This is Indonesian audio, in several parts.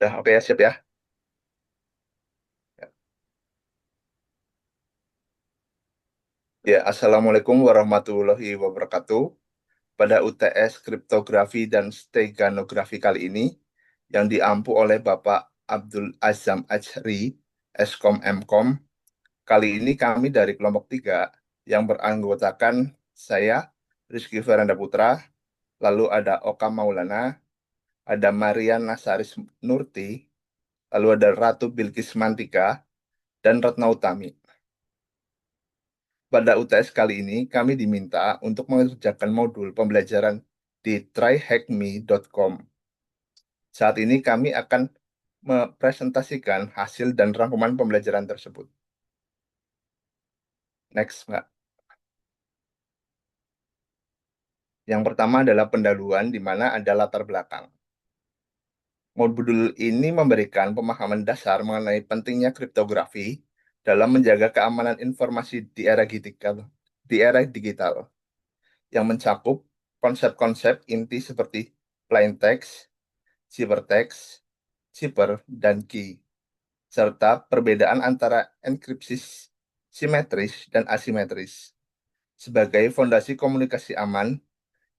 Udah, oke ya, siap ya. Ya, Assalamualaikum warahmatullahi wabarakatuh. Pada UTS Kriptografi dan Steganografi kali ini, yang diampu oleh Bapak Abdul Azam Ajri, Eskom Mkom, kali ini kami dari kelompok 3 yang beranggotakan saya, Rizky Feranda Putra, lalu ada Oka Maulana, ada Marian Nasaris Nurti, lalu ada Ratu Bilkis Mantika, dan Ratna Utami. Pada UTS kali ini, kami diminta untuk mengerjakan modul pembelajaran di tryhackme.com. Saat ini kami akan mempresentasikan hasil dan rangkuman pembelajaran tersebut. Next, Mbak. Yang pertama adalah pendahuluan di mana ada latar belakang. Modul ini memberikan pemahaman dasar mengenai pentingnya kriptografi dalam menjaga keamanan informasi di era digital yang mencakup konsep-konsep inti seperti plain text, ciphertext, cipher, dan key, serta perbedaan antara enkripsi simetris dan asimetris sebagai fondasi komunikasi aman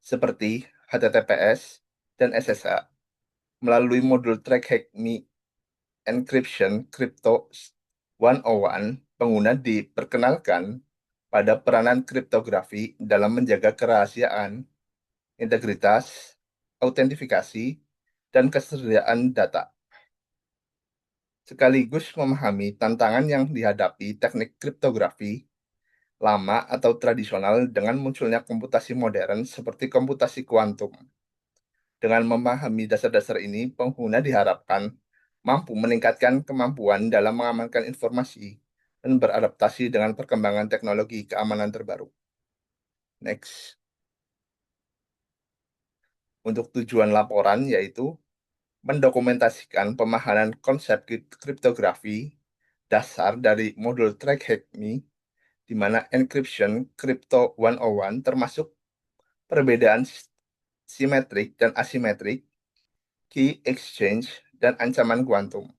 seperti HTTPS dan SSA. Melalui modul Track Hack Me Encryption Crypto 101, pengguna diperkenalkan pada peranan kriptografi dalam menjaga kerahasiaan, integritas, autentifikasi, dan kesediaan data, sekaligus memahami tantangan yang dihadapi teknik kriptografi lama atau tradisional dengan munculnya komputasi modern seperti komputasi kuantum. Dengan memahami dasar-dasar ini, pengguna diharapkan mampu meningkatkan kemampuan dalam mengamankan informasi dan beradaptasi dengan perkembangan teknologi keamanan terbaru. Next. Untuk tujuan laporan yaitu mendokumentasikan pemahaman konsep kriptografi dasar dari modul TrackHackMe, di mana encryption Crypto 101 termasuk perbedaan simetrik dan asimetrik, key exchange, dan ancaman kuantum.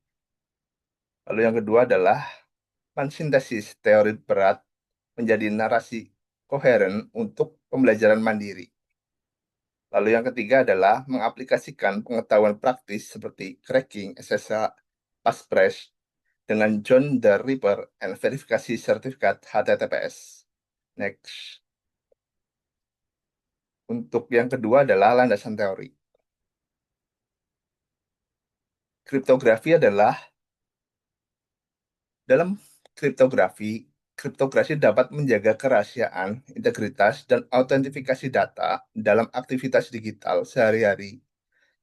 Lalu yang kedua adalah mensintesis teori berat menjadi narasi koheren untuk pembelajaran mandiri. Lalu yang ketiga adalah mengaplikasikan pengetahuan praktis seperti cracking SSH Passphrase dengan John the Ripper and verifikasi sertifikat HTTPS. Next. Untuk yang kedua adalah landasan teori. Kriptografi adalah dalam kriptografi dapat menjaga kerahasiaan, integritas, dan autentifikasi data dalam aktivitas digital sehari-hari,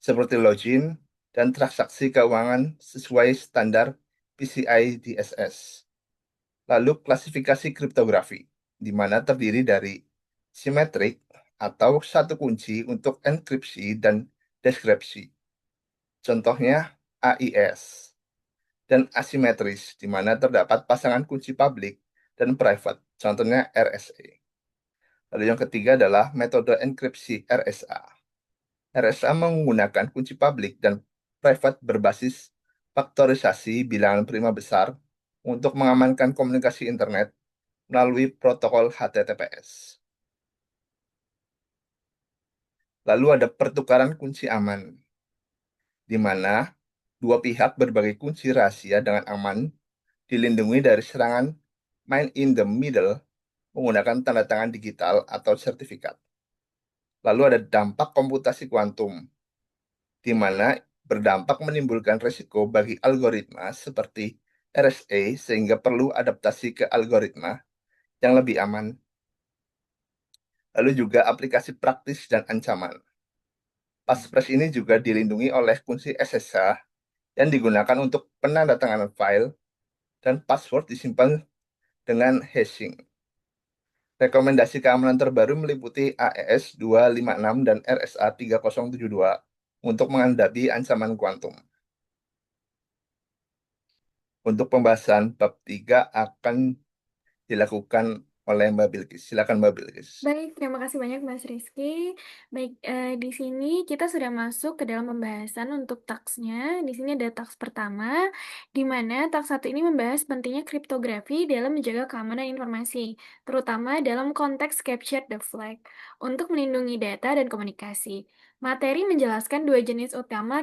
seperti login dan transaksi keuangan sesuai standar PCI DSS. Lalu klasifikasi kriptografi, di mana terdiri dari simetrik atau satu kunci untuk enkripsi dan deskripsi. Contohnya AIS. Dan asimetris, di mana terdapat pasangan kunci publik dan private, contohnya RSA. Lalu yang ketiga adalah metode enkripsi RSA. RSA menggunakan kunci publik dan private berbasis faktorisasi bilangan prima besar untuk mengamankan komunikasi internet melalui protokol HTTPS. Lalu ada pertukaran kunci aman, di mana dua pihak berbagi kunci rahasia dengan aman, dilindungi dari serangan man in the middle menggunakan tanda tangan digital atau sertifikat. Lalu ada dampak komputasi kuantum, di mana berdampak menimbulkan risiko bagi algoritma seperti RSA sehingga perlu adaptasi ke algoritma yang lebih aman. Lalu juga aplikasi praktis dan ancaman. Passphrase ini juga dilindungi oleh kunci SSH yang digunakan untuk penandatanganan file dan password disimpan dengan hashing. Rekomendasi keamanan terbaru meliputi AES 256 dan RSA 3072 untuk menghadapi ancaman kuantum. Untuk pembahasan bab 3 akan dilakukan oleh Mbak Bilqis. Silakan Mbak Bilqis. Baik, terima kasih banyak Mas Rizky. Baik, di sini kita sudah masuk ke dalam pembahasan untuk taksnya. Di sini ada taks pertama, di mana taks satu ini membahas pentingnya kriptografi dalam menjaga keamanan informasi, terutama dalam konteks capture the flag, untuk melindungi data dan komunikasi. Materi menjelaskan dua jenis utama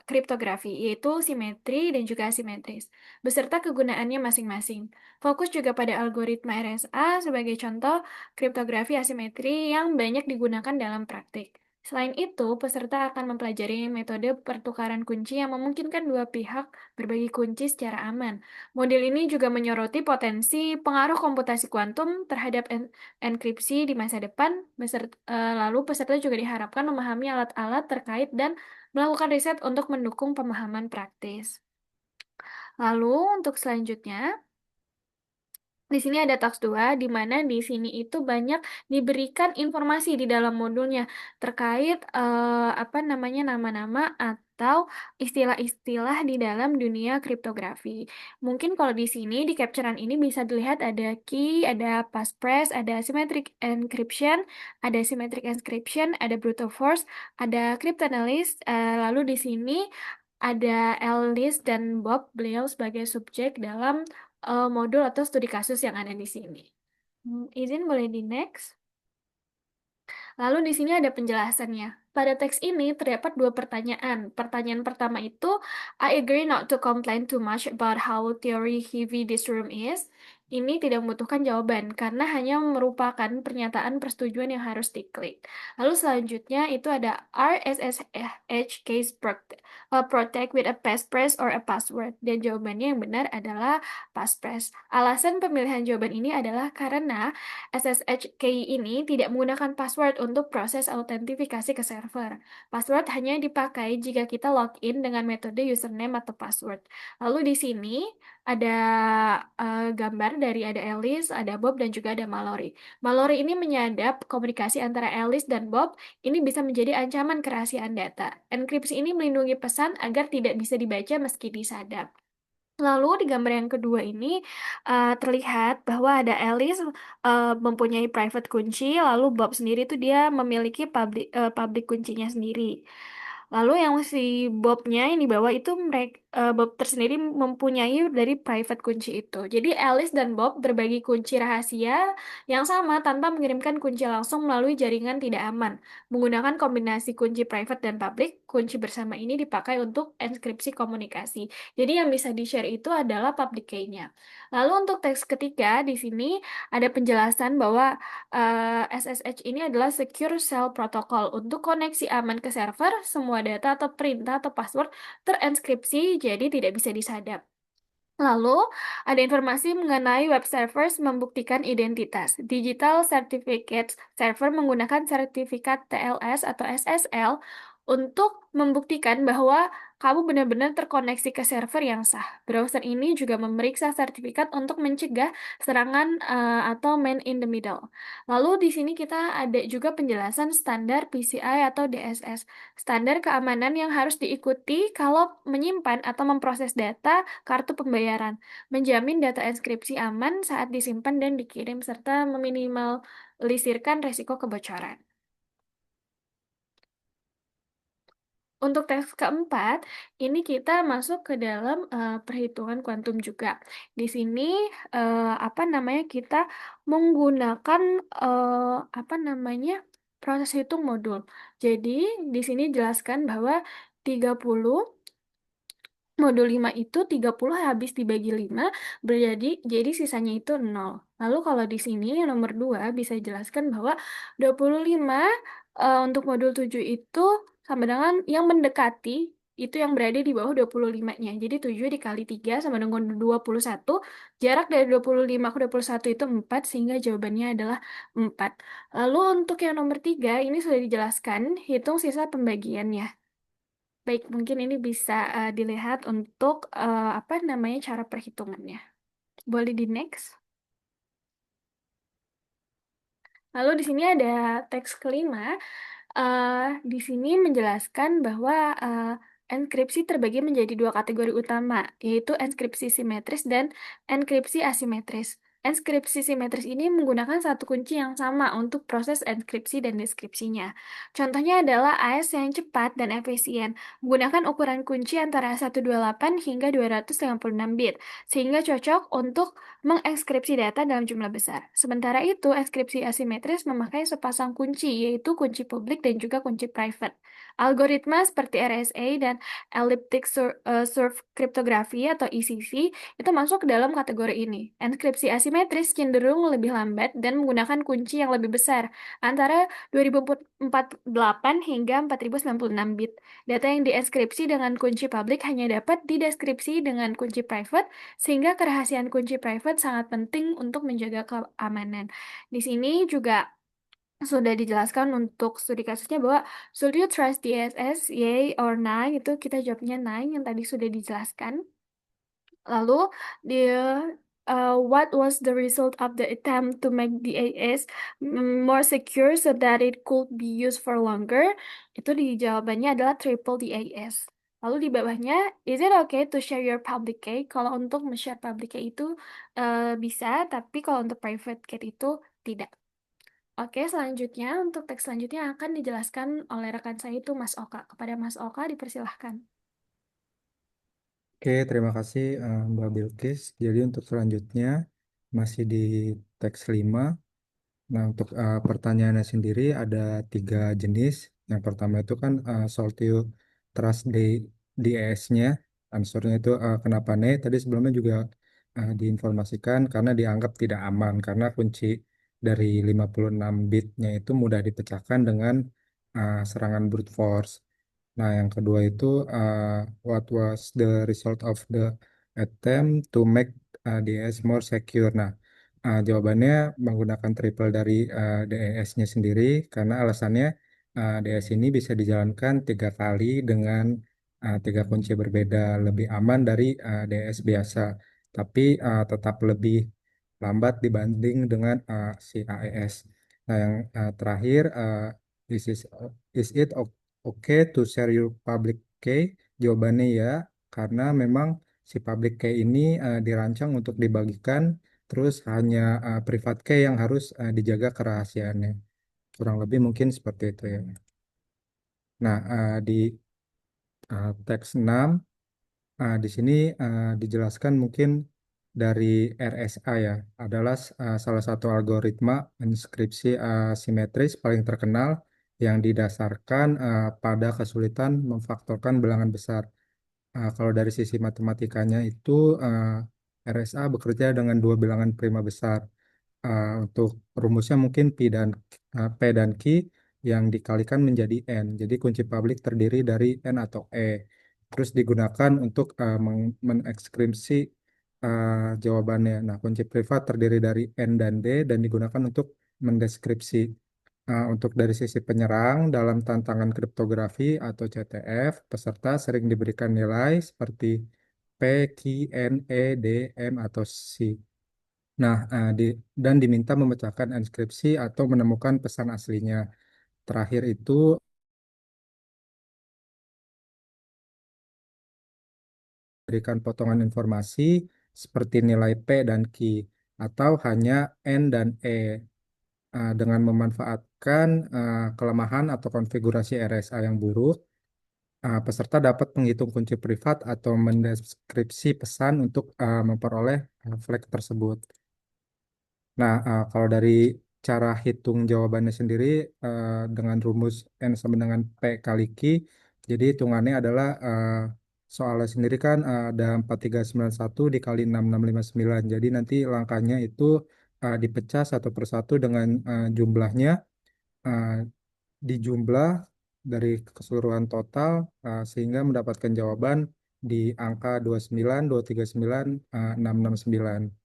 kriptografi, yaitu simetri dan juga asimetris, beserta kegunaannya masing-masing. Fokus juga pada algoritma RSA sebagai contoh kriptografi asimetri yang banyak digunakan dalam praktik. Selain itu, peserta akan mempelajari metode pertukaran kunci yang memungkinkan dua pihak berbagi kunci secara aman. Model ini juga menyoroti potensi pengaruh komputasi kuantum terhadap enkripsi di masa depan. Lalu, peserta juga diharapkan memahami alat-alat terkait dan melakukan riset untuk mendukung pemahaman praktis. Lalu, untuk selanjutnya, di sini ada task 2, di mana di sini itu banyak diberikan informasi di dalam modulnya terkait apa namanya nama-nama atau istilah-istilah di dalam dunia kriptografi. Mungkin kalau di sini di capturean ini bisa dilihat ada key, ada passphrase, ada symmetric encryption, ada brute force, ada cryptanalyst. Lalu di sini ada Alice dan Bob, beliau sebagai subjek dalam modul atau studi kasus yang ada di sini. Izin boleh di next. Lalu di sini ada penjelasannya. Pada teks ini terdapat dua pertanyaan. Pertanyaan pertama itu, I agree not to complain too much about how theory heavy this room is. Ini tidak membutuhkan jawaban karena hanya merupakan pernyataan persetujuan yang harus diklik. Lalu selanjutnya itu ada RSSH case protect with a passphrase or a password. Dan jawabannya yang benar adalah passphrase. Alasan pemilihan jawaban ini adalah karena SSH-key ini tidak menggunakan password untuk proses autentifikasi ke server. Password hanya dipakai jika kita login dengan metode username atau password. Lalu di sini ada gambar dari ada Alice, ada Bob, dan juga ada Mallory. Mallory ini menyadap komunikasi antara Alice dan Bob ini bisa menjadi ancaman kerahasiaan data. Enkripsi ini melindungi pesan agar tidak bisa dibaca meski disadap. Lalu di gambar yang kedua ini terlihat bahwa ada Alice mempunyai private kunci, lalu Bob sendiri itu dia memiliki public kuncinya sendiri. Lalu yang si Bobnya yang di bawah itu Bob tersendiri mempunyai dari private kunci itu. Jadi Alice dan Bob berbagi kunci rahasia yang sama tanpa mengirimkan kunci langsung melalui jaringan tidak aman. Menggunakan kombinasi kunci private dan public, kunci bersama ini dipakai untuk enkripsi komunikasi. Jadi yang bisa di-share itu adalah public key-nya. Lalu untuk teks ketiga di sini ada penjelasan bahwa SSH ini adalah Secure Shell Protocol. Untuk koneksi aman ke server, semua data atau perintah atau password terenkripsi jadi tidak bisa disadap. Lalu, ada informasi mengenai web servers membuktikan identitas. Digital Certificate Server menggunakan sertifikat TLS atau SSL untuk membuktikan bahwa kamu benar-benar terkoneksi ke server yang sah. Browser ini juga memeriksa sertifikat untuk mencegah serangan atau man in the middle. Lalu di sini kita ada juga penjelasan standar PCI atau DSS, standar keamanan yang harus diikuti kalau menyimpan atau memproses data kartu pembayaran, menjamin data inskripsi aman saat disimpan dan dikirim, serta meminimalisirkan resiko kebocoran. Untuk teks keempat, ini kita masuk ke dalam perhitungan kuantum juga. Di sini apa namanya kita menggunakan apa namanya proses hitung modul. Jadi di sini jelaskan bahwa 30 modul 5 itu 30 habis dibagi 5 jadi sisanya itu 0. Lalu kalau di sini yang nomor 2 bisa jelaskan bahwa 25 untuk modul 7 itu sama dengan yang mendekati itu yang berada di bawah 25-nya. Jadi 7 dikali 3 sama dengan 21. Jarak dari 25 ke 21 itu 4 sehingga jawabannya adalah 4. Lalu untuk yang nomor 3 ini sudah dijelaskan, hitung sisa pembagiannya. Baik, mungkin ini bisa dilihat untuk apa namanya cara perhitungannya. Boleh di next. Lalu di sini ada teks kelima. Eh, di sini menjelaskan bahwa enkripsi terbagi menjadi dua kategori utama, yaitu enkripsi simetris dan enkripsi asimetris. Enskripsi simetris ini menggunakan satu kunci yang sama untuk proses enskripsi dan deskripsinya. Contohnya adalah AES yang cepat dan efisien, menggunakan ukuran kunci antara 128 hingga 256 bit, sehingga cocok untuk mengekskripsi data dalam jumlah besar. Sementara itu, enskripsi asimetris memakai sepasang kunci, yaitu kunci publik dan juga kunci private. Algoritma seperti RSA dan Elliptic Curve Cryptography atau ECC itu masuk ke dalam kategori ini. Enkripsi asimetris cenderung lebih lambat dan menggunakan kunci yang lebih besar, antara 2048 hingga 4096 bit. Data yang dienkripsi dengan kunci publik hanya dapat dideskripsi dengan kunci private, sehingga kerahasiaan kunci private sangat penting untuk menjaga keamanan. Di sini juga sudah dijelaskan untuk studi kasusnya bahwa should you trust DSS, yay or nay, itu kita jawabnya nay yang tadi sudah dijelaskan. Lalu, dia what was the result of the attempt to make the AS more secure so that it could be used for longer? Itu di jawabannya adalah triple DAS. Lalu di bawahnya, is it okay to share your public key? Kalau untuk share public key itu bisa, tapi kalau untuk private key itu tidak. Oke, selanjutnya untuk teks selanjutnya akan dijelaskan oleh rekan saya itu Mas Oka. Kepada Mas Oka dipersilahkan. Oke, terima kasih Mbak Bilkis. Jadi untuk selanjutnya masih di teks 5. Nah, untuk pertanyaannya sendiri ada 3 jenis. Yang pertama itu kan Salt you trust di ES-nya. Answernya itu kenapa nih? Tadi sebelumnya juga diinformasikan karena dianggap tidak aman karena kunci dari 56 bitnya itu mudah dipecahkan dengan serangan brute force. Nah, yang kedua itu what was the result of the attempt to make DES more secure? Nah, jawabannya menggunakan triple dari DES-nya sendiri karena alasannya DES ini bisa dijalankan 3 kali dengan 3 kunci berbeda, lebih aman dari DES biasa, tapi tetap lebih lambat dibanding dengan si AES. Nah, yang terakhir, is, is, is it okay to share your public key? Jawabannya ya, karena memang si public key ini dirancang untuk dibagikan, terus hanya private key yang harus dijaga kerahasiaannya. Kurang lebih mungkin seperti itu ya. Nah, di teks 6, di sini dijelaskan mungkin dari RSA ya, adalah salah satu algoritma inskripsi asimetris paling terkenal yang didasarkan pada kesulitan memfaktorkan bilangan besar. Kalau dari sisi matematikanya itu RSA bekerja dengan 2 bilangan prima besar. Untuk rumusnya mungkin P dan Q yang dikalikan menjadi N. Jadi kunci publik terdiri dari N atau E. Terus digunakan untuk mengekskripsi jawabannya. Nah, kunci privat terdiri dari N dan D dan digunakan untuk mendeskripsi. Untuk dari sisi penyerang dalam tantangan kriptografi atau CTF, peserta sering diberikan nilai seperti P, Q, N, E, D, M, atau C. Nah, dan diminta memecahkan inskripsi atau menemukan pesan aslinya. Terakhir itu berikan potongan informasi seperti nilai P dan Q atau hanya N dan E dengan memanfaatkan kelemahan atau konfigurasi RSA yang buruk. Peserta dapat menghitung kunci privat atau mendeskripsi pesan untuk memperoleh flag tersebut. Nah, kalau dari cara hitung jawabannya sendiri dengan rumus N sama dengan P kali Q, jadi hitungannya adalah soalnya sendiri kan ada 4391 dikali 6659. Jadi nanti langkahnya itu dipecah satu persatu dengan jumlahnya, uh, dijumlah dari keseluruhan total sehingga mendapatkan jawaban di angka 29, 239, 669.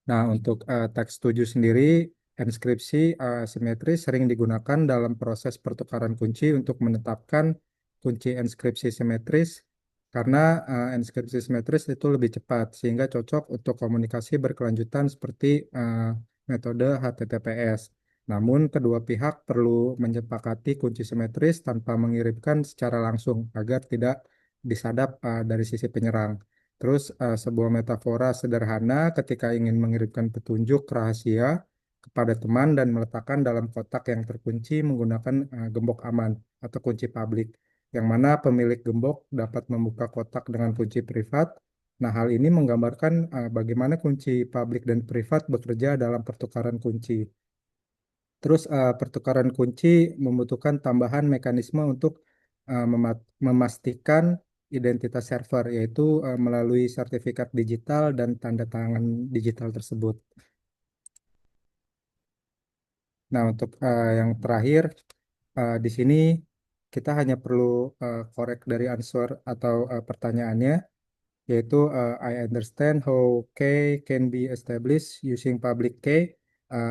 Nah, untuk teks 7 sendiri, inskripsi simetris sering digunakan dalam proses pertukaran kunci untuk menetapkan kunci inskripsi simetris karena inskripsi simetris itu lebih cepat sehingga cocok untuk komunikasi berkelanjutan seperti metode HTTPS. Namun, kedua pihak perlu menyepakati kunci simetris tanpa mengirimkan secara langsung agar tidak disadap dari sisi penyerang. Terus sebuah metafora sederhana ketika ingin mengirimkan petunjuk rahasia kepada teman dan meletakkan dalam kotak yang terkunci menggunakan gembok aman atau kunci publik, yang mana pemilik gembok dapat membuka kotak dengan kunci privat. Nah, hal ini menggambarkan bagaimana kunci publik dan privat bekerja dalam pertukaran kunci. Terus pertukaran kunci membutuhkan tambahan mekanisme untuk memastikan identitas server, yaitu melalui sertifikat digital dan tanda tangan digital tersebut. Nah, untuk yang terakhir, di sini kita hanya perlu korek dari answer atau pertanyaannya, yaitu I understand how key can be established using public key,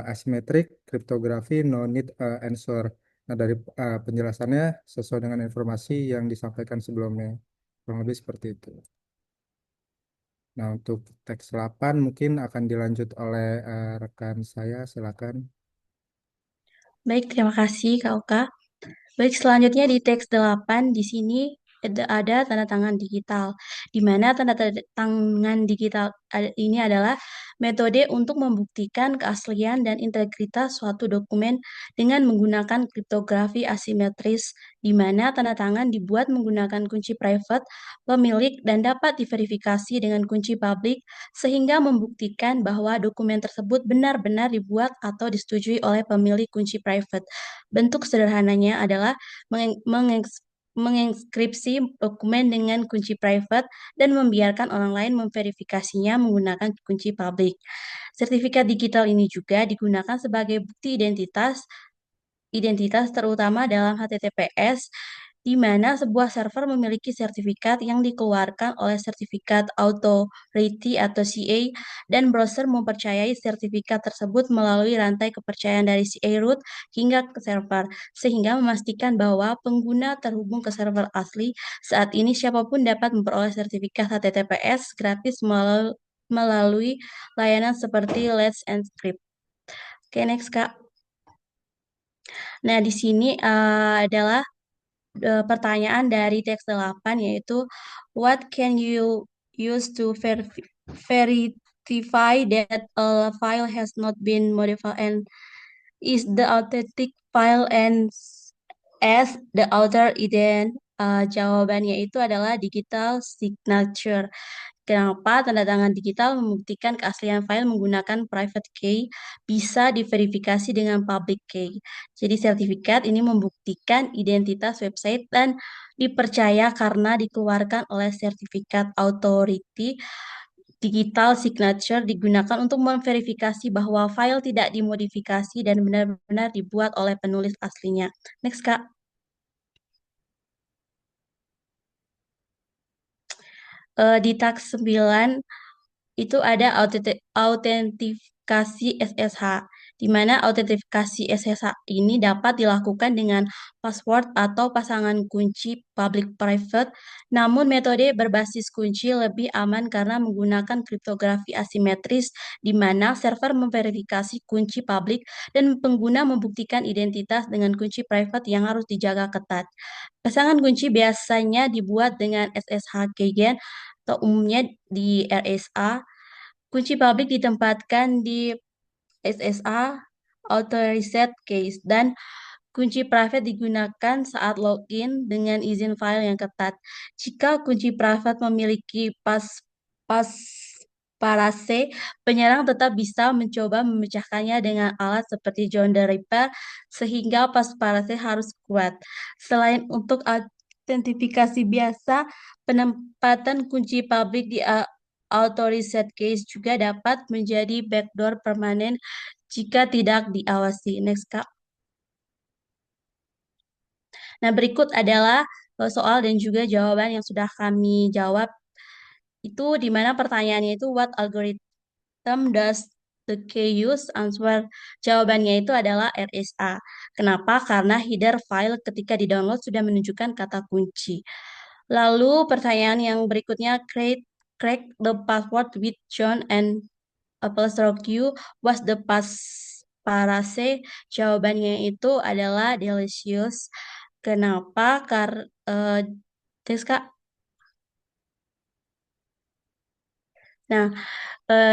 asymmetric cryptography, no need answer. Nah, dari penjelasannya sesuai dengan informasi yang disampaikan sebelumnya. Kurang lebih seperti itu. Nah, untuk teks 8 mungkin akan dilanjut oleh rekan saya, silakan. Baik, terima kasih Kak Oka. Baik, selanjutnya di teks 8 di sini ada tanda tangan digital, di mana tanda tangan digital ini adalah metode untuk membuktikan keaslian dan integritas suatu dokumen dengan menggunakan kriptografi asimetris, di mana tanda tangan dibuat menggunakan kunci private pemilik dan dapat diverifikasi dengan kunci publik, sehingga membuktikan bahwa dokumen tersebut benar-benar dibuat atau disetujui oleh pemilik kunci private. Bentuk sederhananya adalah menginskripsi dokumen dengan kunci private dan membiarkan orang lain memverifikasinya menggunakan kunci publik. Sertifikat digital ini juga digunakan sebagai bukti identitas terutama dalam HTTPS, di mana sebuah server memiliki sertifikat yang dikeluarkan oleh sertifikat authority atau CA, dan browser mempercayai sertifikat tersebut melalui rantai kepercayaan dari CA root hingga ke server, sehingga memastikan bahwa pengguna terhubung ke server asli. Saat ini siapapun dapat memperoleh sertifikat HTTPS gratis melalui layanan seperti Let's Encrypt. Oke, next Kak. Nah, di sini adalah pertanyaan dari teks 8, yaitu what can you use to verify that a file has not been modified and is the authentic file and as the author ident. Jawabannya itu adalah digital signature. Kenapa tanda tangan digital membuktikan keaslian file menggunakan private key bisa diverifikasi dengan public key. Jadi sertifikat ini membuktikan identitas website dan dipercaya karena dikeluarkan oleh sertifikat authority. Digital signature digunakan untuk memverifikasi bahwa file tidak dimodifikasi dan benar-benar dibuat oleh penulis aslinya. Next, Kak. Di taks 9 itu ada autentikasi SSH, di mana autentikasi SSH ini dapat dilakukan dengan password atau pasangan kunci public-private, namun metode berbasis kunci lebih aman karena menggunakan kriptografi asimetris, di mana server memverifikasi kunci publik dan pengguna membuktikan identitas dengan kunci private yang harus dijaga ketat. Pasangan kunci biasanya dibuat dengan SSH keygen atau umumnya di RSA. Kunci publik ditempatkan di SSA authorized case dan kunci private digunakan saat login dengan izin file yang ketat. Jika kunci private memiliki pasparase, penyerang tetap bisa mencoba memecahkannya dengan alat seperti John the Ripper, sehingga pasparase harus kuat. Selain untuk autentifikasi biasa, penempatan kunci publik di authorized case juga dapat menjadi backdoor permanen jika tidak diawasi. Next, Kak. Nah, berikut adalah soal dan juga jawaban yang sudah kami jawab. Itu di mana pertanyaannya itu what algorithm does the key use? Answer jawabannya itu adalah RSA. Kenapa? Karena header file ketika di-download sudah menunjukkan kata kunci. Lalu pertanyaan yang berikutnya, crack the password with John and apostrophe Q was the pasparase. Jawabannya itu adalah delicious. Kenapa? Tes, Kak. Nah,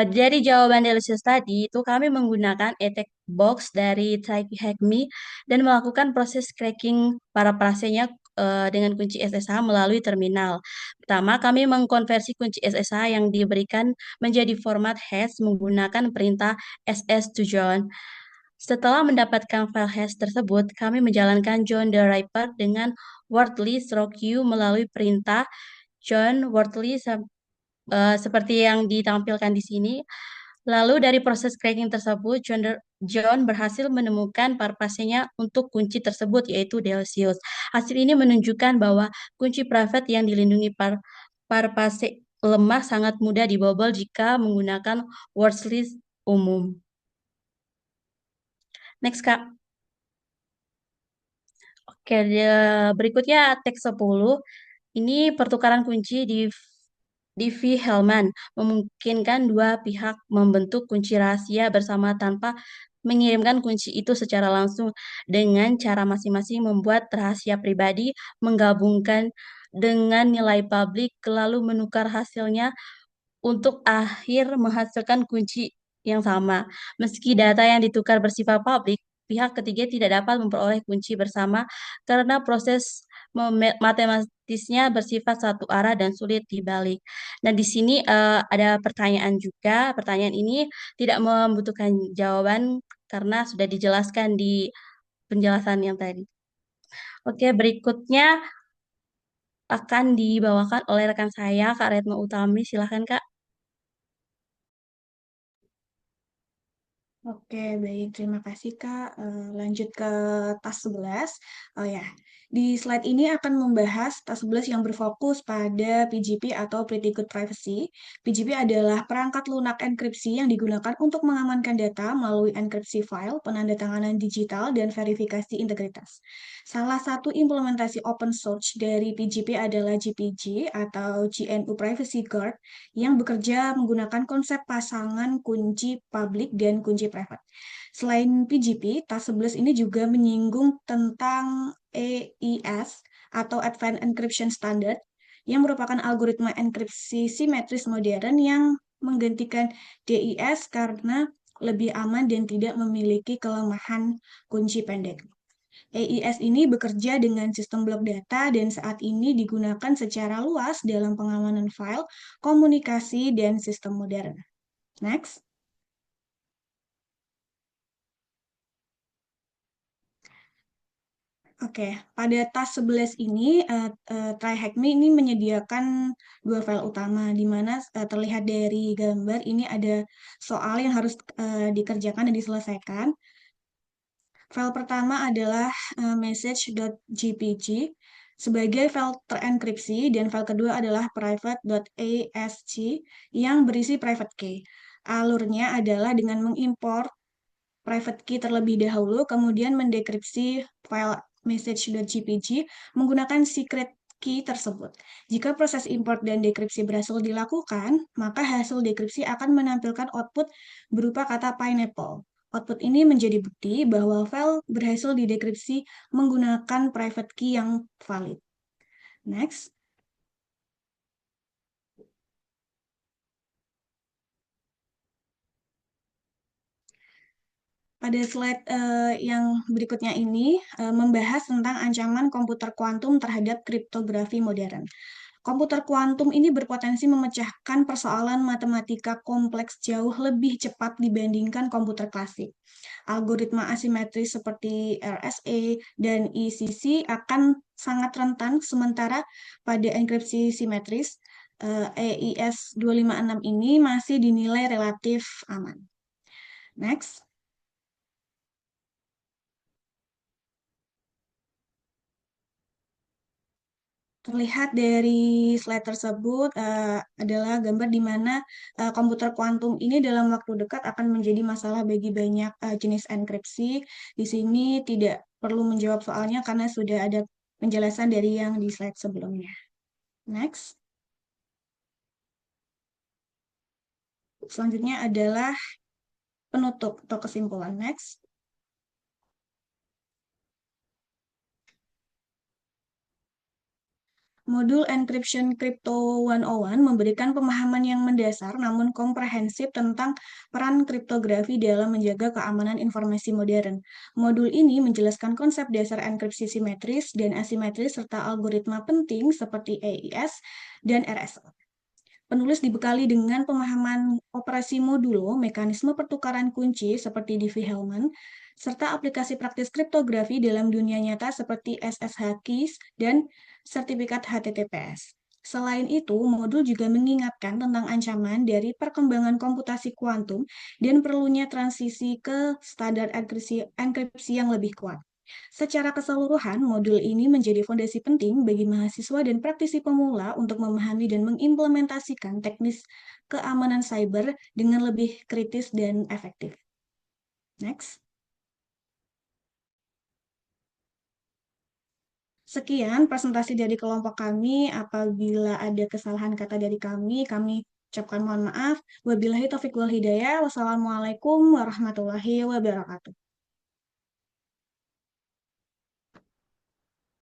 dari jawaban Delicious tadi itu kami menggunakan e-text box dari TryHackMe dan melakukan proses cracking parafrasenya dengan kunci SSH melalui terminal. Pertama, kami mengkonversi kunci SSH yang diberikan menjadi format hash menggunakan perintah ss to join. Setelah mendapatkan file hash tersebut, kami menjalankan join the wrapper dengan word list row queue melalui perintah join word list seperti yang ditampilkan di sini. Lalu dari proses cracking tersebut, John berhasil menemukan parpasenya untuk kunci tersebut, yaitu Delicious. Hasil ini menunjukkan bahwa kunci private yang dilindungi parpase lemah sangat mudah dibobol jika menggunakan words list umum. Next, Kak. Oke, berikutnya teks 10. Ini pertukaran kunci di V-Hellman memungkinkan dua pihak membentuk kunci rahasia bersama tanpa mengirimkan kunci itu secara langsung dengan cara masing-masing membuat rahasia pribadi, menggabungkan dengan nilai publik, lalu menukar hasilnya untuk akhir menghasilkan kunci yang sama. Meski data yang ditukar bersifat publik, pihak ketiga tidak dapat memperoleh kunci bersama karena proses matematisnya bersifat satu arah dan sulit dibalik. Nah, di sini ada pertanyaan juga. Pertanyaan ini tidak membutuhkan jawaban karena sudah dijelaskan di penjelasan yang tadi. Oke, berikutnya akan dibawakan oleh rekan saya, Kak Retno Utami. Silahkan, Kak. Oke, baik. Terima kasih, Kak. Lanjut ke tas 11. Oh ya, di slide ini akan membahas tas 11 yang berfokus pada PGP atau Pretty Good Privacy. PGP adalah perangkat lunak enkripsi yang digunakan untuk mengamankan data melalui enkripsi file, penandatanganan digital, dan verifikasi integritas. Salah satu implementasi open source dari PGP adalah GPG atau GNU Privacy Guard yang bekerja menggunakan konsep pasangan kunci publik dan kunci private. Selain PGP, TAS 11 ini juga menyinggung tentang AES atau Advanced Encryption Standard yang merupakan algoritma enkripsi simetris modern yang menggantikan DIS karena lebih aman dan tidak memiliki kelemahan kunci pendek. AES ini bekerja dengan sistem blok data dan saat ini digunakan secara luas dalam pengamanan file, komunikasi, dan sistem modern. Next. Oke, pada tas 11 ini, TryHackMe ini menyediakan dua file utama, di mana terlihat dari gambar ini ada soal yang harus dikerjakan dan diselesaikan. File pertama adalah message.jpg sebagai file terenkripsi dan file kedua adalah private.asc yang berisi private key. Alurnya adalah dengan mengimpor private key terlebih dahulu, kemudian mendekripsi file message.jpg menggunakan secret key tersebut. Jika proses import dan dekripsi berhasil dilakukan, maka hasil dekripsi akan menampilkan output berupa kata pineapple. Output ini menjadi bukti bahwa file berhasil didekripsi menggunakan private key yang valid. Next. Pada slide yang berikutnya ini membahas tentang ancaman komputer kuantum terhadap kriptografi modern. Komputer kuantum ini berpotensi memecahkan persoalan matematika kompleks jauh lebih cepat dibandingkan komputer klasik. Algoritma asimetris seperti RSA dan ECC akan sangat rentan, sementara pada enkripsi simetris AES 256 ini masih dinilai relatif aman. Next. Terlihat dari slide tersebut adalah gambar di mana komputer kuantum ini dalam waktu dekat akan menjadi masalah bagi banyak jenis enkripsi. Di sini tidak perlu menjawab soalnya karena sudah ada penjelasan dari yang di slide sebelumnya. Next. Selanjutnya adalah penutup atau kesimpulan. Next. Modul Encryption Crypto 101 memberikan pemahaman yang mendasar namun komprehensif tentang peran kriptografi dalam menjaga keamanan informasi modern. Modul ini menjelaskan konsep dasar enkripsi simetris dan asimetris serta algoritma penting seperti AES dan RSA. Penulis dibekali dengan pemahaman operasi modulo, mekanisme pertukaran kunci seperti Diffie-Hellman, serta aplikasi praktis kriptografi dalam dunia nyata seperti SSH keys dan sertifikat HTTPS. Selain itu, modul juga mengingatkan tentang ancaman dari perkembangan komputasi kuantum dan perlunya transisi ke standar enkripsi yang lebih kuat. Secara keseluruhan, modul ini menjadi fondasi penting bagi mahasiswa dan praktisi pemula untuk memahami dan mengimplementasikan teknis keamanan cyber dengan lebih kritis dan efektif. Next. Sekian presentasi dari kelompok kami. Apabila ada kesalahan kata dari kami ucapkan mohon maaf. Wabillahi taufiq wal hidayah. Wassalamualaikum warahmatullahi wabarakatuh.